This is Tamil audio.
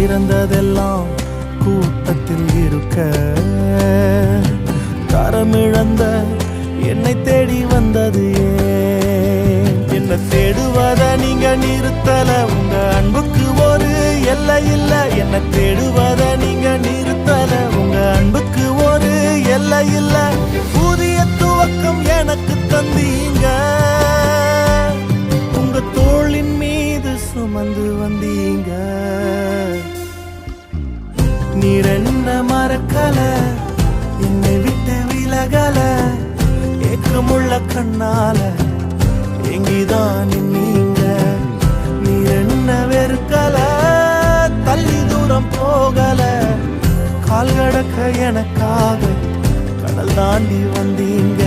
பிறந்ததெல்லாம் கூட்டத்தில் இருக்க தரமிழந்த என்னை தேடி வந்தது என்ன தேடுவத நீங்க நிறுத்தல உங்க அன்புக்கு ஒரு எல்லை இல்ல என்ன தேடுவத நீங்க நிறுத்தல உங்க அன்புக்கு ஒரு எல்லை இல்ல புதிய துவக்கம் எனக்கு தந்தீங்க உங்க தோளின் மீது சுமந்து வந்தீங்க நீர் என்ன மறக்கல என்னை விட்டு விலகல ஏக்கமுள்ள கண்ணால எங்கிதான் நீங்க நீர் என்ன வெறுக்கல தள்ளி தூரம் போகல கால் கடக்க எனக்காக கடல் தாண்டி வந்தீங்க